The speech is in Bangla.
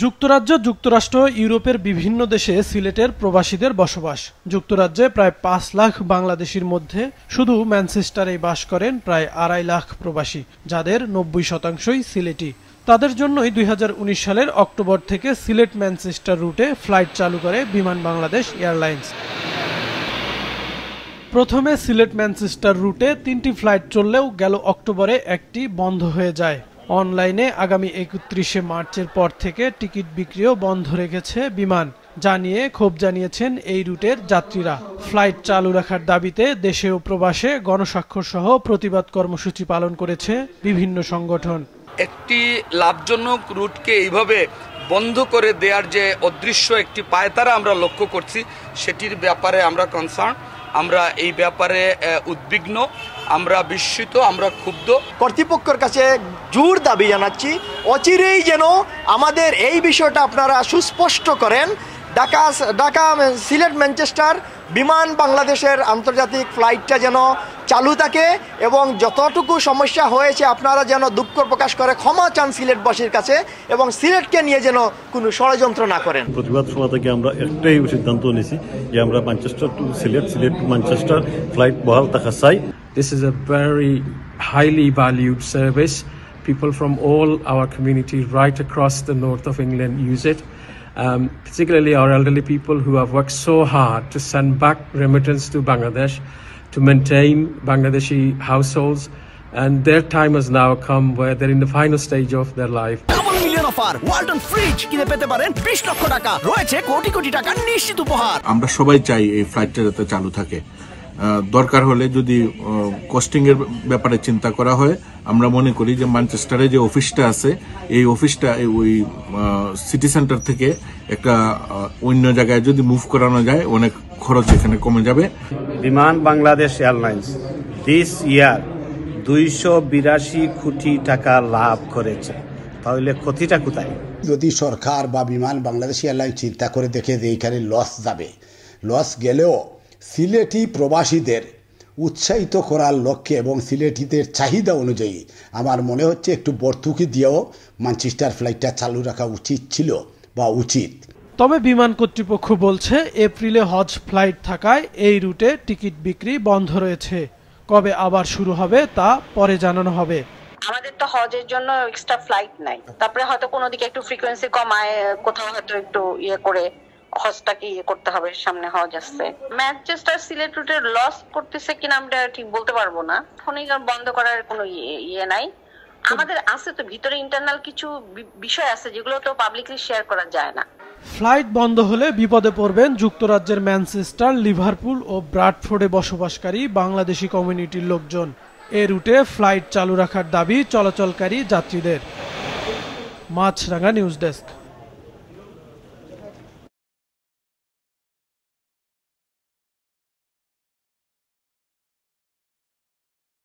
যুক্তরাজ্য, যুক্তরাষ্ট্র, ইউরোপের বিভিন্ন দেশে সিলেটের প্রবাসীদের বসবাস। যুক্তরাজ্যে প্রায় ৫ লাখ বাংলাদেশির মধ্যে শুধু ম্যানচেস্টারেই বাস করেন প্রায় ২.৫ লাখ প্রবাসী, যাদের ৯০% সিলেটি। তাদের জন্যই ২০১৯ সালের অক্টোবর থেকে সিলেট ম্যানচেস্টার রুটে ফ্লাইট চালু করে বিমান বাংলাদেশ এয়ারলাইন্স। প্রথমে সিলেট ম্যানচেস্টার রুটে ৩টি ফ্লাইট চললেও গেল অক্টোবরে একটি বন্ধ হয়ে যায়। অনলাইনে আগামী ৩১শে মার্চের পর থেকে টিকিট বিক্রিও বন্ধ রেখেছে বিমান, যা নিয়ে ক্ষোভ জানিয়েছেন এই রুটের যাত্রীরা। ফ্লাইট চালু রাখার দাবিতে দেশে ও প্রবাসে গণস্বাক্ষর সহ প্রতিবাদ কর্মসূচি পালন করেছে বিভিন্ন সংগঠন। একটি লাভজনক রুটকে এইভাবে বন্ধ করে দেওয়ার যে অদৃশ্য একটি পায়তারা আমরা লক্ষ্য করছি, সেটির ব্যাপারে আমরা কনসার্ন, আমরা এই ব্যাপারে উদ্বিগ্ন, আমরা বিস্মিত, আমরা ক্ষুব্ধ। কর্তৃপক্ষের কাছে জোর দাবি জানাচ্ছি, অচিরেই যেন আমাদের এই বিষয়টা আপনারা সুস্পষ্ট করেন। ঢাকা সিলেট ম্যানচেস্টার বিমান বাংলাদেশের আন্তর্জাতিক ফ্লাইটটা যেন চালু থাকে এবং যতটুকু সমস্যা হয়েছে আপনারা যেন দুঃখ প্রকাশ করে ক্ষমা চান সিলেটবাসীর কাছে এবং সিলেটকে নিয়ে যেন কোনো ষড়যন্ত্র না করেন। প্রতিবাদ সভা থেকে আমরা একটাই সিদ্ধান্ত নিয়েছি যে আমরা Manchester to Sylhet, Sylhet to Manchester flight বহাল থাকা চাই। This is a very highly valued service. People from all our community right across the north of England use it. Particularly our elderly people who have worked so hard to send back remittance to Bangladesh, to maintain Bangladeshi households, and their time has now come where they're in the final stage of their life. Double million offer, Walton fridge কিনে পেতে পারেন ২০ লক্ষ টাকা, রয়েছে কোটি কোটি টাকার নিশ্চিত উপহার। আমরা সবাই চাই এই ফ্লাইটটা যাতে চালু থাকে। দরকার হলে যদি কস্টিং এর ব্যাপারে চিন্তা করা হয়, আমরা মনে করি যে ম্যানচেস্টারে যে অফিসটা আছে, এই অফিসটা ওই সিটি সেন্টার থেকে একটা অন্য জায়গায় যদি মুভ করানো যায়, অনেক খরচ এখানে কমে যাবে। বিমান বাংলাদেশ এয়ারলাইন্স দিস ইয়ার ২৮২ কোটি টাকা লাভ করেছে, তাহলে ক্ষতিটা কোথায়? যদি সরকার বা বিমান বাংলাদেশ এয়ারলাইন্স চিন্তা করে দেখে যে এইখানে লস যাবে, লস গেলেও সিলেটি প্রবাসীদের উৎসাহিত করার লক্ষ্যে এবং সিলেটিদের চাহিদা অনুযায়ী আমার মনে হচ্ছে একটু ভর্তুকি দিয়েও ম্যানচেস্টার ফ্লাইটটা চালু রাখা উচিত ছিল বা উচিত। তবে বিমান কর্তৃপক্ষ বলছে এপ্রিলে হজ ফ্লাইট থাকায় এই রুটে টিকিট বিক্রি বন্ধ রয়েছে। কবে আবার শুরু হবে তা পরে জানানো হবে। আমাদের তো হজের জন্য এক্সট্রা ফ্লাইট নাই, তারপরে হয়তো কোনো দিকে একটু ফ্রিকোয়েন্সি কমায়, কোথাও হয়তো একটু করে হজটাকে করতে হবে, সামনে হজ আসছে। ম্যানচেস্টার সিলেট রুটে লস করতেছে কিনা আমরা ঠিক বলতে পারবো না, এখনই বন্ধ করার কোনো নাই। আমাদের আছে তো ভিতরে ইন্টারনাল কিছু বিষয় আছে যেগুলো তো পাবলিকলি শেয়ার করা যায় না। ফ্লাইট বন্ধ হলে বিপদে পড়বেন যুক্তরাজ্যের ম্যানচেস্টার, লিভারপুল ও ব্রাডফোর্ডে বসবাসকারী বাংলাদেশি কমিউনিটির লোকজন। এ রুটে ফ্লাইট চালু রাখার দাবি চলাচলকারী যাত্রীদের। মাছরাঙা নিউজ ডেস্ক।